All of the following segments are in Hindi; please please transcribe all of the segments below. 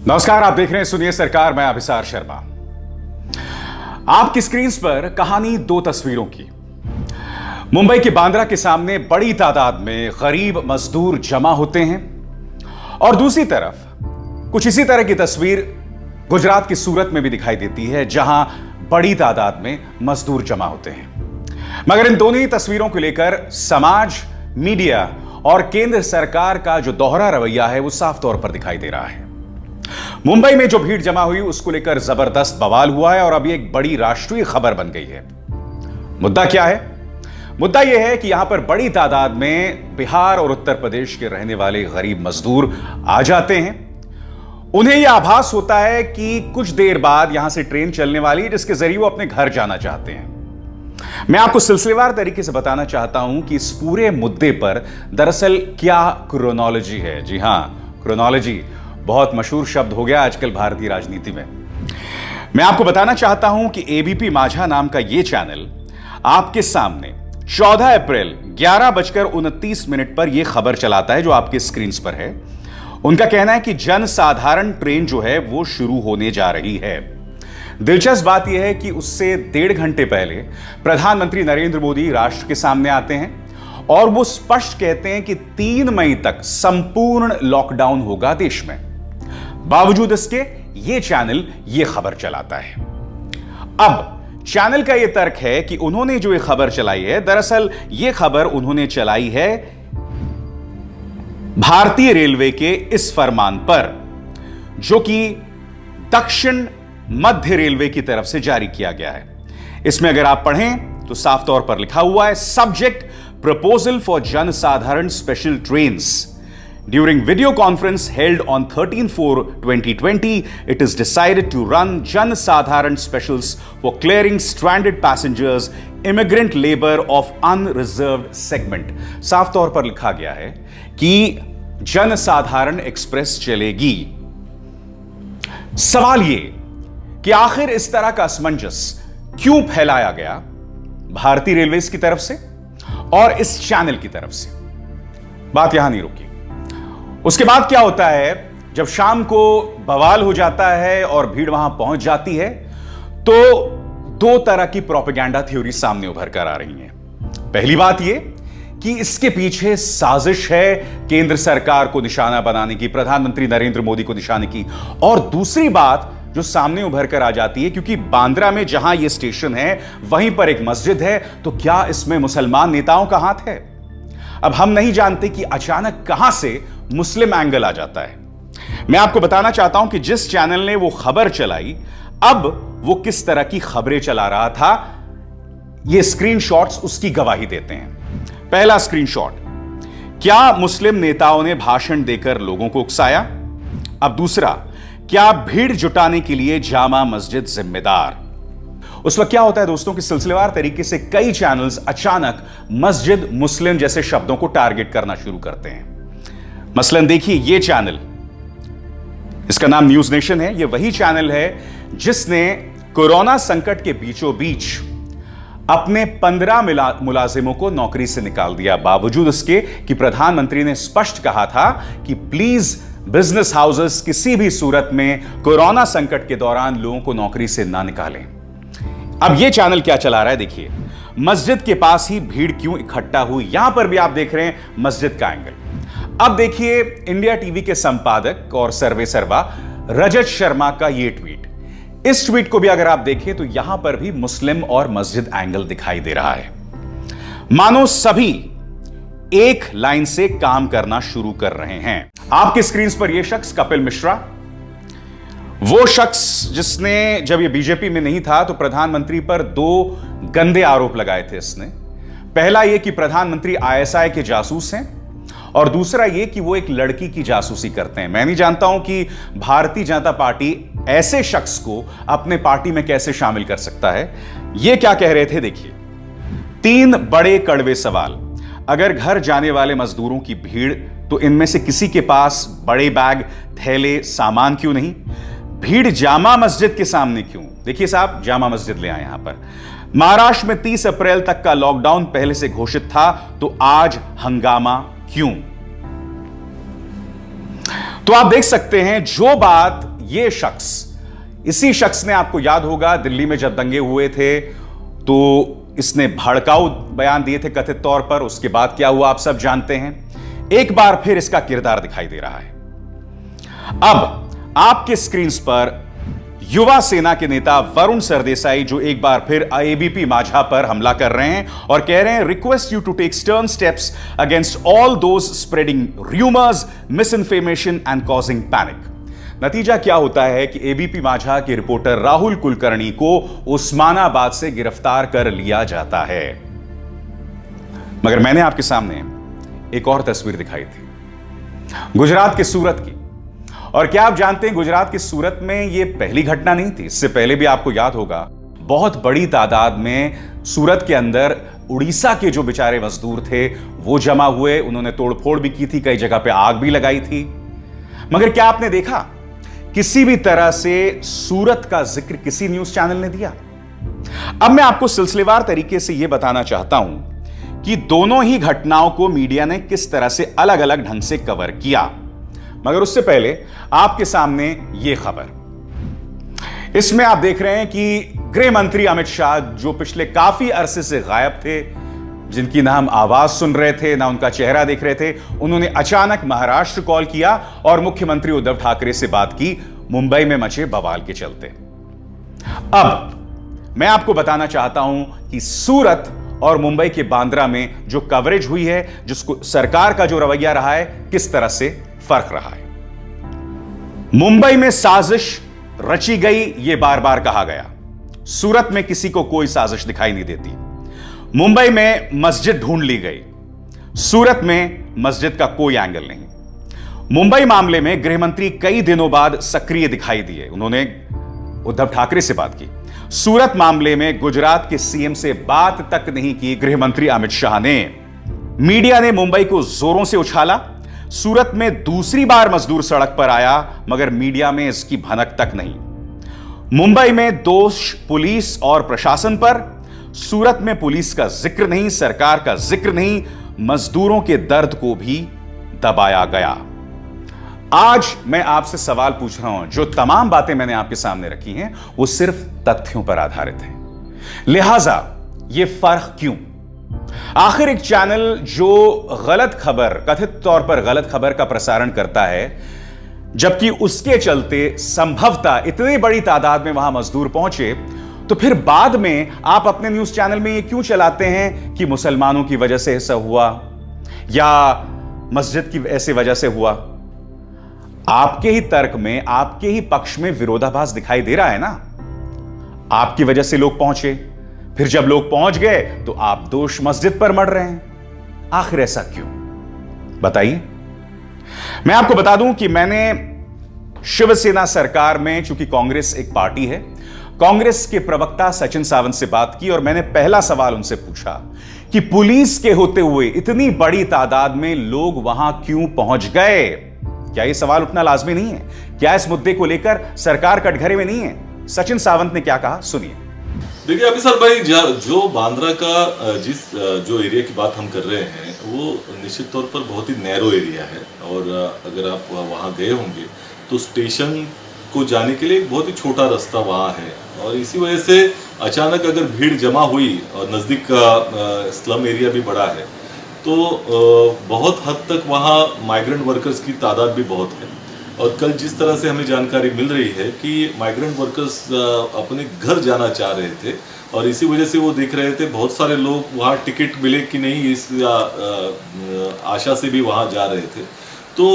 नमस्कार, आप देख रहे हैं सुनिए सरकार। मैं अभिसार शर्मा। आपकी स्क्रीन पर कहानी दो तस्वीरों की। मुंबई के बांद्रा के सामने बड़ी तादाद में गरीब मजदूर जमा होते हैं और दूसरी तरफ कुछ इसी तरह की तस्वीर गुजरात की सूरत में भी दिखाई देती है, जहां बड़ी तादाद में मजदूर जमा होते हैं। मगर इन दोनों ही तस्वीरों को लेकर समाज, मीडिया और केंद्र सरकार का जो दोहरा रवैया है वो साफ तौर पर दिखाई दे रहा है। मुंबई में जो भीड़ जमा हुई उसको लेकर जबरदस्त बवाल हुआ है और अभी एक बड़ी राष्ट्रीय खबर बन गई है। मुद्दा क्या है? मुद्दा यह है कि यहां पर बड़ी तादाद में बिहार और उत्तर प्रदेश के रहने वाले गरीब मजदूर आ जाते हैं। उन्हें यह आभास होता है कि कुछ देर बाद यहां से ट्रेन चलने वाली है, जिसके जरिए वो अपने घर जाना चाहते हैं। मैं आपको सिलसिलेवार तरीके से बताना चाहता हूं कि इस पूरे मुद्दे पर दरअसल क्या क्रोनोलॉजी है। जी हां, क्रोनोलॉजी बहुत मशहूर शब्द हो गया आजकल भारतीय राजनीति में। मैं आपको बताना चाहता हूं कि एबीपी माझा नाम का यह चैनल आपके सामने 14 अप्रैल 11:29 पर यह खबर चलाता है जो आपके स्क्रीन पर है। उनका कहना है कि जन साधारण ट्रेन जो है वो शुरू होने जा रही है। दिलचस्प बात यह है कि उससे 1.5 घंटे पहले प्रधानमंत्री नरेंद्र मोदी राष्ट्र के सामने आते हैं और वो स्पष्ट कहते हैं कि 3 मई तक संपूर्ण लॉकडाउन होगा देश में। बावजूद इसके ये चैनल ये खबर चलाता है। अब चैनल का यह तर्क है कि उन्होंने जो ये खबर चलाई है, दरअसल ये खबर उन्होंने चलाई है भारतीय रेलवे के इस फरमान पर, जो कि दक्षिण मध्य रेलवे की तरफ से जारी किया गया है। इसमें अगर आप पढ़ें तो साफ तौर पर लिखा हुआ है, सब्जेक्ट प्रपोजल फॉर जन साधारण special trains. During video conference held on 13/4/2020, it is decided to run Jan Sadharan specials for clearing stranded passengers, immigrant labor of unreserved segment। साफ तौर पर लिखा गया है कि जन साधारण एक्सप्रेस चलेगी। सवाल यह कि आखिर इस तरह का असमंजस क्यों फैलाया गया भारतीय रेलवेज की तरफ से और इस चैनल की तरफ से। बात यहां नहीं रुकी। उसके बाद क्या होता है, जब शाम को बवाल हो जाता है और भीड़ वहां पहुंच जाती है, तो 2 तरह की प्रोपेगेंडा थ्योरी सामने उभर कर आ रही है। पहली बात यह कि इसके पीछे साजिश है केंद्र सरकार को निशाना बनाने की, प्रधानमंत्री नरेंद्र मोदी को निशाने की। और दूसरी बात जो सामने उभर कर आ जाती है, क्योंकि बांद्रा में जहां यह स्टेशन है वहीं पर एक मस्जिद है, तो क्या इसमें मुसलमान नेताओं का हाथ है? अब हम नहीं जानते कि अचानक कहां से मुस्लिम एंगल आ जाता है। मैं आपको बताना चाहता हूं कि जिस चैनल ने वो खबर चलाई, अब वो किस तरह की खबरें चला रहा था, ये स्क्रीनशॉट्स उसकी गवाही देते हैं। पहला स्क्रीनशॉट, क्या मुस्लिम नेताओं ने भाषण देकर लोगों को उकसाया? अब दूसरा, क्या भीड़ जुटाने के लिए जामा मस्जिद जिम्मेदार? उस वक्त क्या होता है दोस्तों कि सिलसिलेवार तरीके से कई चैनल्स अचानक मस्जिद, मुस्लिम जैसे शब्दों को टारगेट करना शुरू करते हैं। मसलन देखिए ये चैनल, इसका नाम न्यूज नेशन है। ये वही चैनल है जिसने कोरोना संकट के बीचों बीच अपने 15 मुलाजिमों को नौकरी से निकाल दिया, बावजूद इसके कि प्रधानमंत्री ने स्पष्ट कहा था कि प्लीज बिजनेस हाउसेस किसी भी सूरत में कोरोना संकट के दौरान लोगों को नौकरी से ना निकालें। अब यह चैनल क्या चला रहा है, देखिए मस्जिद के पास ही भीड़ क्यों इकट्ठा हुई। यहां पर भी आप देख रहे हैं मस्जिद का एंगल। अब देखिए इंडिया टीवी के संपादक और सर्वा रजत शर्मा का यह ट्वीट। इस ट्वीट को भी अगर आप देखें तो यहां पर भी मुस्लिम और मस्जिद एंगल दिखाई दे रहा है। मानो सभी एक लाइन से काम करना शुरू कर रहे हैं। आपके स्क्रीन पर यह शख्स कपिल मिश्रा, वो शख्स जिसने जब ये बीजेपी में नहीं था तो प्रधानमंत्री पर 2 गंदे आरोप लगाए थे इसने। पहला यह कि प्रधानमंत्री आईएसआई के जासूस हैं और दूसरा यह कि वो एक लड़की की जासूसी करते हैं। मैं नहीं जानता हूं कि भारतीय जनता पार्टी ऐसे शख्स को अपने पार्टी में कैसे शामिल कर सकता है। यह क्या कह रहे थे देखिए, 3 बड़े कड़वे सवाल। अगर घर जाने वाले मजदूरों की भीड़, तो इनमें से किसी के पास बड़े बैग, थैले, सामान क्यों नहीं? भीड़ जामा मस्जिद के सामने क्यों? देखिए साहब, जामा मस्जिद ले आए यहां पर। महाराष्ट्र में 30 अप्रैल तक का लॉकडाउन पहले से घोषित था, तो आज हंगामा क्यों? तो आप देख सकते हैं जो बात ये शख्स, इसी शख्स ने, आपको याद होगा दिल्ली में जब दंगे हुए थे तो इसने भड़काऊ बयान दिए थे कथित तौर पर। उसके बाद क्या हुआ आप सब जानते हैं। एक बार फिर इसका किरदार दिखाई दे रहा है। अब आपके स्क्रीन पर युवा सेना के नेता वरुण सरदेसाई जो एक बार फिर एबीपी माझा पर हमला कर रहे हैं और कह रहे हैं, request you to take stern steps against all those spreading rumours, misinformation and causing panic. नतीजा क्या होता है कि एबीपी माझा के रिपोर्टर राहुल कुलकर्णी को उस्मानाबाद से गिरफ्तार कर लिया जाता है। मगर मैंने आपके सामने एक और तस्वीर दिखाई थी, गुजरात के सूरत की। और क्या आप जानते हैं, गुजरात के सूरत में यह पहली घटना नहीं थी। इससे पहले भी आपको याद होगा बहुत बड़ी तादाद में सूरत के अंदर उड़ीसा के जो बेचारे मजदूर थे वो जमा हुए, उन्होंने तोड़फोड़ भी की थी, कई जगह पे आग भी लगाई थी। मगर क्या आपने देखा किसी भी तरह से सूरत का जिक्र किसी न्यूज चैनल ने दिया? अब मैं आपको सिलसिलेवार तरीके से यह बताना चाहता हूं कि दोनों ही घटनाओं को मीडिया ने किस तरह से अलग अलग ढंग से कवर किया। मगर उससे पहले आपके सामने यह खबर, इसमें आप देख रहे हैं कि गृह मंत्री अमित शाह जो पिछले काफी अरसे से गायब थे, जिनकी ना हम आवाज सुन रहे थे ना उनका चेहरा देख रहे थे, उन्होंने अचानक महाराष्ट्र कॉल किया और मुख्यमंत्री उद्धव ठाकरे से बात की मुंबई में मचे बवाल के चलते। अब मैं आपको बताना चाहता हूं कि सूरत और मुंबई के बांद्रा में जो कवरेज हुई है, जिसको सरकार का जो रवैया रहा है, किस तरह से फर्क रहा है। मुंबई में साजिश रची गई, यह बार बार कहा गया। सूरत में किसी को कोई साजिश दिखाई नहीं देती। मुंबई में मस्जिद ढूंढ ली गई, सूरत में मस्जिद का कोई एंगल नहीं। मुंबई मामले में गृहमंत्री कई दिनों बाद सक्रिय दिखाई दिए, उन्होंने उद्धव ठाकरे से बात की। सूरत मामले में गुजरात के सीएम से बात तक नहीं की गृहमंत्री अमित शाह ने। मीडिया ने मुंबई को जोरों से उछाला। सूरत में दूसरी बार मजदूर सड़क पर आया, मगर मीडिया में इसकी भनक तक नहीं। मुंबई में दोष पुलिस और प्रशासन पर, सूरत में पुलिस का जिक्र नहीं, सरकार का जिक्र नहीं, मजदूरों के दर्द को भी दबाया गया। आज मैं आपसे सवाल पूछ रहा हूं, जो तमाम बातें मैंने आपके सामने रखी हैं वो सिर्फ तथ्यों पर आधारित हैं। लिहाजा यह फर्क क्यों? आखिर एक चैनल जो गलत खबर, कथित तौर पर गलत खबर का प्रसारण करता है, जबकि उसके चलते संभवतः इतनी बड़ी तादाद में वहां मजदूर पहुंचे, तो फिर बाद में आप अपने न्यूज चैनल में ये क्यों चलाते हैं कि मुसलमानों की वजह से ऐसा हुआ या मस्जिद की ऐसे वजह से हुआ? आपके ही तर्क में, आपके ही पक्ष में विरोधाभास दिखाई दे रहा है ना। आपकी वजह से लोग पहुंचे, फिर जब लोग पहुंच गए तो आप दोष मस्जिद पर मढ़ रहे हैं। आखिर ऐसा क्यों, बताइए। मैं आपको बता दूं कि मैंने शिवसेना सरकार में, चूंकि कांग्रेस एक पार्टी है, कांग्रेस के प्रवक्ता सचिन सावंत से बात की और मैंने पहला सवाल उनसे पूछा कि पुलिस के होते हुए इतनी बड़ी तादाद में लोग वहां क्यों पहुंच गए? क्या यह सवाल उठना लाजमी नहीं है? क्या इस मुद्दे को लेकर सरकार कटघरे में नहीं है? सचिन सावंत ने क्या कहा, सुनिए। देखिए अभिसर भाई, जो बांद्रा का जो एरिया की बात हम कर रहे हैं वो निश्चित तौर पर बहुत ही नैरो एरिया है। और अगर आप वहाँ गए होंगे तो स्टेशन को जाने के लिए बहुत ही छोटा रास्ता वहाँ है, और इसी वजह से अचानक अगर भीड़ जमा हुई और नज़दीक का स्लम एरिया भी बड़ा है तो बहुत हद तक वहाँ माइग्रेंट वर्कर्स की तादाद भी बहुत है। और कल जिस तरह से हमें जानकारी मिल रही है कि माइग्रेंट वर्कर्स अपने घर जाना चाह रहे थे और इसी वजह से वो देख रहे थे बहुत सारे लोग वहाँ टिकट मिले कि नहीं, इस आशा से भी वहाँ जा रहे थे। तो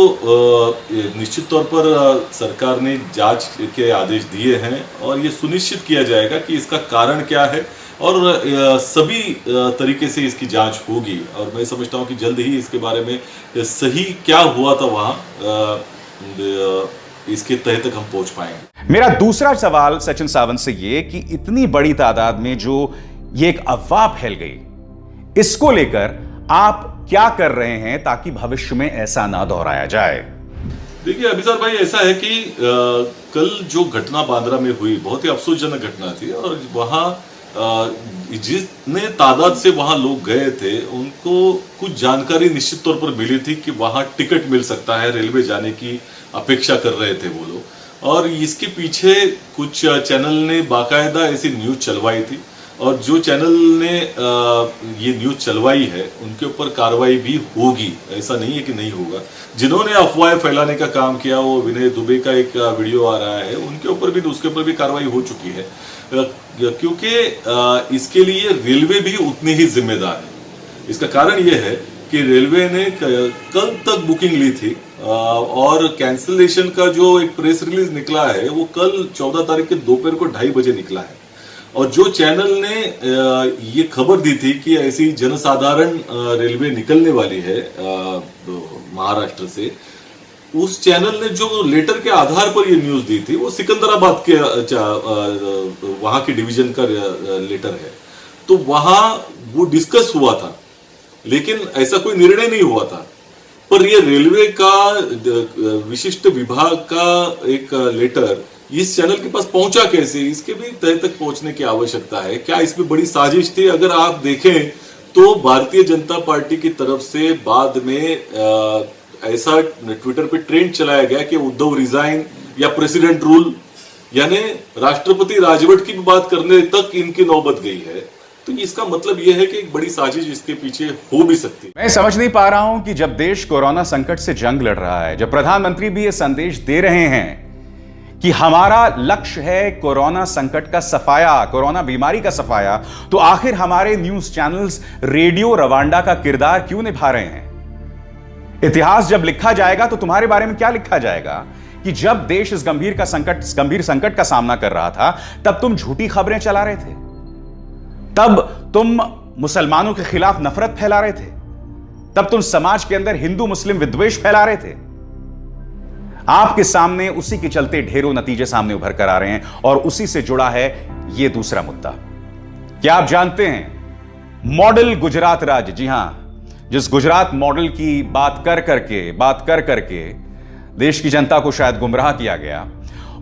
निश्चित तौर पर सरकार ने जांच के आदेश दिए हैं और ये सुनिश्चित किया जाएगा कि इसका कारण क्या है और सभी तरीके से इसकी जांच होगी। और मैं समझता हूँ कि जल्द ही इसके बारे में सही क्या हुआ था वहाँ, इसके तह तक हम पहुंच पाएंगे। मेरा दूसरा सवाल सचिन सावंत से ये कि इतनी बड़ी तादाद में जो ये एक अफवाह फैल गई, इसको लेकर आप क्या कर रहे हैं ताकि भविष्य में ऐसा ना दोहराया जाए? देखिए अभिसर भाई, ऐसा है कि कल जो घटना बांद्रा में हुई बहुत ही अफसोसजनक घटना थी और वहाँ जितने तादाद से वहाँ लोग गए थे उनको कुछ जानकारी निश्चित तौर पर मिली थी कि वहाँ टिकट मिल सकता है, रेलवे जाने की अपेक्षा कर रहे थे वो लोग। और इसके पीछे कुछ चैनल ने बाकायदा ऐसी न्यूज चलवाई थी, और जो चैनल ने ये न्यूज चलवाई है उनके ऊपर कार्रवाई भी होगी, ऐसा नहीं है कि नहीं होगा। जिन्होंने अफवाह फैलाने का काम किया, वो विनय दुबे का एक वीडियो आ रहा है, उसके ऊपर भी कार्रवाई हो चुकी है, क्योंकि इसके लिए रेलवे भी उतनी ही जिम्मेदार है। इसका कारण यह है कि रेलवे ने कल तक बुकिंग ली थी, और कैंसिलेशन का जो एक प्रेस रिलीज निकला है वो कल 14 तारीख के दोपहर को 2:30 बजे निकला है। और जो चैनल ने ये खबर दी थी कि ऐसी जनसाधारण रेलवे निकलने वाली है महाराष्ट्र से, उस चैनल ने जो लेटर के आधार पर ये न्यूज दी थी वो सिकंदराबाद के वहां के डिवीजन का लेटर है। तो वहां वो डिस्कस हुआ था, लेकिन ऐसा कोई निर्णय नहीं हुआ था। पर ये रेलवे का विशिष्ट विभाग का एक लेटर इस चैनल के पास पहुंचा कैसे, इसके भी तह तक पहुंचने की आवश्यकता है। क्या इसमें बड़ी साजिश थी? अगर आप देखें तो भारतीय जनता पार्टी की तरफ से बाद में ऐसा ट्विटर पे ट्रेंड चलाया गया कि उद्धव रिजाइन या प्रेसिडेंट रूल, यानी राष्ट्रपति राजवट की भी बात करने तक इनकी नौबत गई है। तो इसका मतलब यह है कि एक बड़ी साजिश इसके पीछे हो भी सकती है। मैं समझ नहीं पा रहा हूं कि जब देश कोरोना संकट से जंग लड़ रहा है, जब प्रधानमंत्री भी यह संदेश दे रहे हैं कि हमारा लक्ष्य है कोरोना संकट का सफाया, कोरोना बीमारी का सफाया, तो आखिर हमारे न्यूज चैनल्स रेडियो रवांडा का किरदार क्यों निभा रहे हैं? इतिहास जब लिखा जाएगा तो तुम्हारे बारे में क्या लिखा जाएगा कि जब देश इस गंभीर संकट का सामना कर रहा था, तब तुम झूठी खबरें चला रहे थे, तब तुम मुसलमानों के खिलाफ नफरत फैला रहे थे, तब तुम समाज के अंदर हिंदू मुस्लिम विद्वेष फैला रहे थे। आपके सामने उसी के चलते ढेरों नतीजे सामने उभर कर आ रहे हैं, और उसी से जुड़ा है यह दूसरा मुद्दा। क्या आप जानते हैं मॉडल गुजरात राज्य, जी हां, जिस गुजरात मॉडल की बात कर करके देश की जनता को शायद गुमराह किया गया,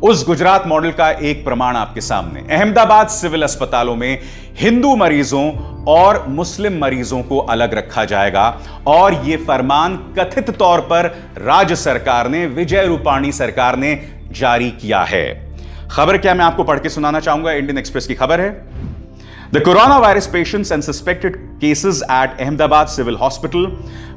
उस गुजरात मॉडल का एक प्रमाण आपके सामने। अहमदाबाद सिविल अस्पतालों में हिंदू मरीजों और मुस्लिम मरीजों को अलग रखा जाएगा, और यह फरमान कथित तौर पर राज्य सरकार ने, विजय रूपाणी सरकार ने जारी किया है। खबर क्या मैं आपको पढ़ के सुनाना चाहूंगा, इंडियन एक्सप्रेस की खबर है। The coronavirus patients and suspected cases at Ahmedabad Civil Hospital,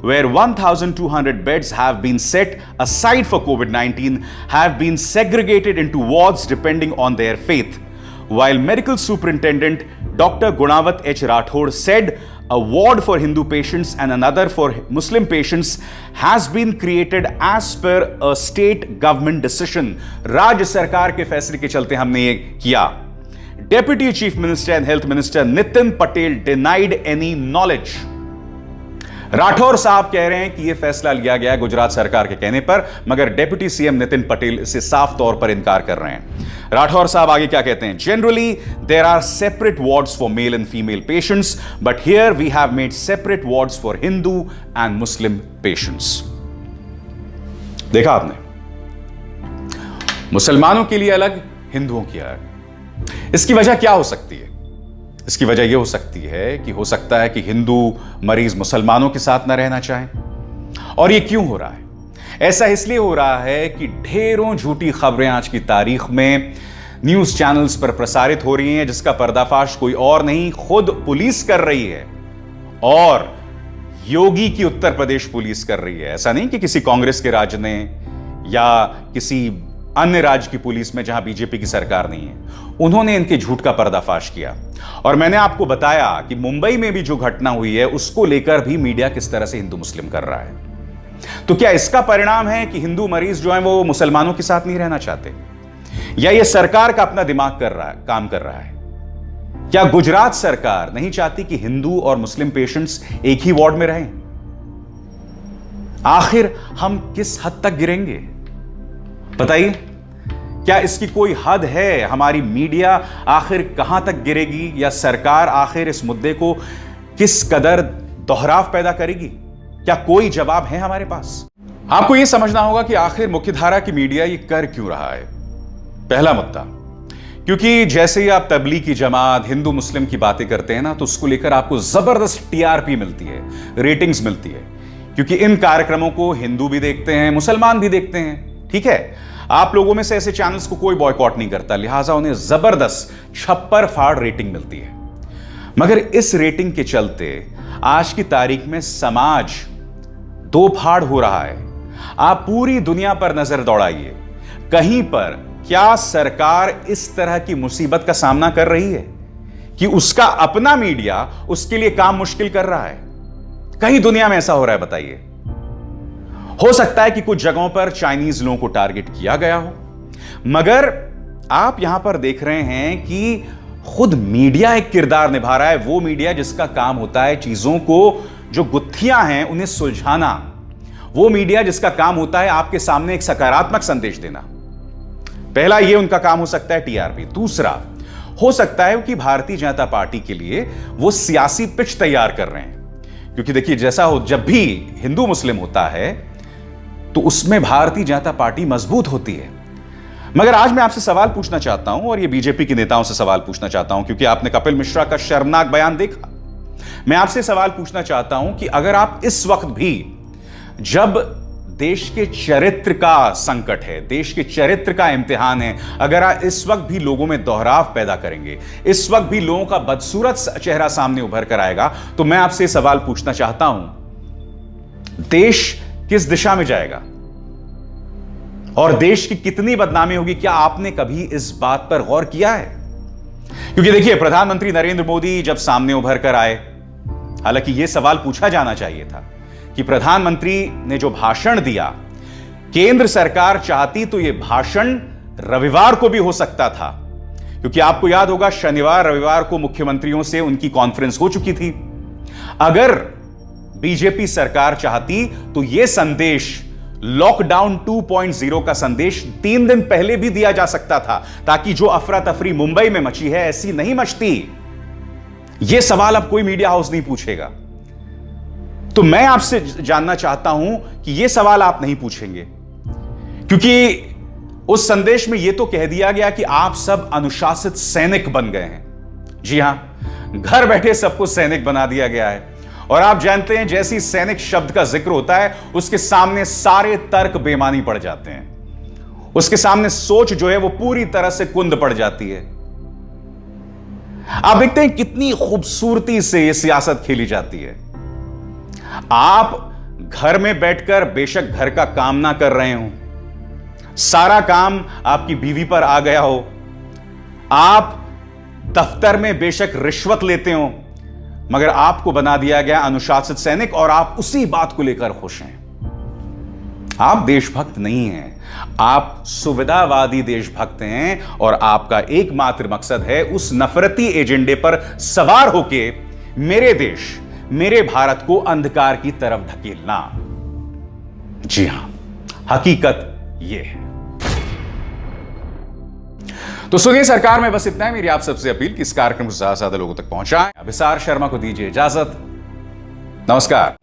where 1,200 beds have been set aside for COVID-19, have been segregated into wards depending on their faith. While Medical Superintendent Dr. Gunawat H. Rathod said a ward for Hindu patients and another for Muslim patients has been created as per a state government decision. राज्य सरकार के फैसले के चलते हमने ये किया। Deputy Chief Minister and Health Minister Nitin Patel denied any knowledge. Rathore साहब कह रहे हैं कि यह फैसला लिया गया गुजरात सरकार के कहने पर, मगर डेप्यूटी सीएम नितिन पटेल इससे साफ तौर पर इनकार कर रहे हैं। राठौर साहब आगे क्या कहते हैं? Generally there are separate wards for male and female patients, but here we have made separate wards for Hindu and Muslim patients. देखा आपने, मुसलमानों के लिए अलग, हिंदुओं की अलग। इसकी वजह क्या हो सकती है? इसकी वजह यह हो सकती है कि हो सकता है कि हिंदू मरीज मुसलमानों के साथ न रहना चाहें। और यह क्यों हो रहा है? ऐसा इसलिए हो रहा है कि ढेरों झूठी खबरें आज की तारीख में न्यूज चैनल्स पर प्रसारित हो रही हैं, जिसका पर्दाफाश कोई और नहीं, खुद पुलिस कर रही है, और योगी की उत्तर प्रदेश पुलिस कर रही है। ऐसा नहीं कि किसी कांग्रेस के राज्य ने या किसी अन्य राज्य की पुलिस में जहां बीजेपी की सरकार नहीं है, उन्होंने इनके झूठ का पर्दाफाश किया। और मैंने आपको बताया कि मुंबई में भी जो घटना हुई है उसको लेकर भी मीडिया किस तरह से हिंदू मुस्लिम कर रहा है। तो क्या इसका परिणाम है कि हिंदू मरीज जो है वो मुसलमानों के साथ नहीं रहना चाहते, या ये सरकार का अपना दिमाग काम कर रहा है? क्या गुजरात सरकार नहीं चाहती कि हिंदू और मुस्लिम पेशेंट्स एक ही वार्ड में रहें? आखिर हम किस हद तक गिरेंगे बताइए? क्या इसकी कोई हद है? हमारी मीडिया आखिर कहां तक गिरेगी, या सरकार आखिर इस मुद्दे को किस कदर दोहराव पैदा करेगी? क्या कोई जवाब है हमारे पास? आपको यह समझना होगा कि आखिर मुख्यधारा की मीडिया ये कर क्यों रहा है। पहला मुद्दा, क्योंकि जैसे ही आप तबलीग की जमात, हिंदू मुस्लिम की बातें करते हैं ना, तो उसको लेकर आपको जबरदस्त टीआरपी मिलती है, रेटिंग्स मिलती है, क्योंकि इन कार्यक्रमों को हिंदू भी देखते हैं, मुसलमान भी देखते हैं। ठीक है, आप लोगों में से ऐसे चैनल्स को कोई बॉयकॉट नहीं करता, लिहाजा उन्हें जबरदस्त छप्पर फाड़ रेटिंग मिलती है। मगर इस रेटिंग के चलते आज की तारीख में समाज दो फाड़ हो रहा है। आप पूरी दुनिया पर नजर दौड़ाइए, कहीं पर क्या सरकार इस तरह की मुसीबत का सामना कर रही है कि उसका अपना मीडिया उसके लिए काम मुश्किल कर रहा है? कहीं दुनिया में ऐसा हो रहा है? बताइए। हो सकता है कि कुछ जगहों पर चाइनीज लोगों को टारगेट किया गया हो, मगर आप यहां पर देख रहे हैं कि खुद मीडिया एक किरदार निभा रहा है। वो मीडिया जिसका काम होता है चीजों को, जो गुत्थियां हैं, उन्हें सुलझाना। वो मीडिया जिसका काम होता है आपके सामने एक सकारात्मक संदेश देना। पहला, ये उनका काम हो सकता है टीआरपी। दूसरा, हो सकता है कि भारतीय जनता पार्टी के लिए वो सियासी पिच तैयार कर रहे हैं, क्योंकि देखिए, जैसा हो, जब भी हिंदू मुस्लिम होता है तो उसमें भारतीय जनता पार्टी मजबूत होती है। मगर आज मैं आपसे सवाल पूछना चाहता हूं, और ये बीजेपी के नेताओं से सवाल पूछना चाहता हूं, क्योंकि आपने कपिल मिश्रा का शर्मनाक बयान देखा। मैं आपसे सवाल पूछना चाहता हूं कि अगर आप इस वक्त भी, जब देश के चरित्र का संकट है, देश के चरित्र का इम्तिहान है, अगर आप इस वक्त भी लोगों में दोहराव पैदा करेंगे, इस वक्त भी लोगों का बदसूरत चेहरा सामने उभर कर आएगा, तो मैं आपसे सवाल पूछना चाहता हूं, देश किस दिशा में जाएगा और देश की कितनी बदनामी होगी? क्या आपने कभी इस बात पर गौर किया है? क्योंकि देखिए, प्रधानमंत्री नरेंद्र मोदी जब सामने उभर कर आए, हालांकि यह सवाल पूछा जाना चाहिए था कि प्रधानमंत्री ने जो भाषण दिया, केंद्र सरकार चाहती तो यह भाषण रविवार को भी हो सकता था, क्योंकि आपको याद होगा शनिवार रविवार को मुख्यमंत्रियों से उनकी कॉन्फ्रेंस हो चुकी थी। अगर बीजेपी सरकार चाहती तो यह संदेश, लॉकडाउन 2.0 का संदेश 3 दिन पहले भी दिया जा सकता था, ताकि जो अफरा तफरी मुंबई में मची है ऐसी नहीं मचती। यह सवाल अब कोई मीडिया हाउस नहीं पूछेगा। तो मैं आपसे जानना चाहता हूं कि यह सवाल आप नहीं पूछेंगे, क्योंकि उस संदेश में यह तो कह दिया गया कि आप सब अनुशासित सैनिक बन गए हैं। जी हां, घर बैठे सबको सैनिक बना दिया गया है। और आप जानते हैं, जैसी सैनिक शब्द का जिक्र होता है, उसके सामने सारे तर्क बेमानी पड़ जाते हैं। उसके सामने सोच जो है वो पूरी तरह से कुंद पड़ जाती है। आप देखते हैं कितनी खूबसूरती से यह सियासत खेली जाती है। आप घर में बैठकर बेशक घर का काम ना कर रहे हो, सारा काम आपकी बीवी पर आ गया हो, आप दफ्तर में बेशक रिश्वत लेते हो, मगर आपको बना दिया गया अनुशासित सैनिक, और आप उसी बात को लेकर खुश हैं। आप देशभक्त नहीं हैं, आप सुविधावादी देशभक्त हैं, और आपका एकमात्र मकसद है उस नफरती एजेंडे पर सवार होके मेरे देश, मेरे भारत को अंधकार की तरफ धकेलना। जी हां, हकीकत यह है। तो सुनिए, सरकार में बस इतना है। मेरी आप सबसे अपील कि इस कार्यक्रम को ज्यादा से ज्यादा लोगों तक पहुंचाएं। अभिसार शर्मा को दीजिए इजाजत। नमस्कार।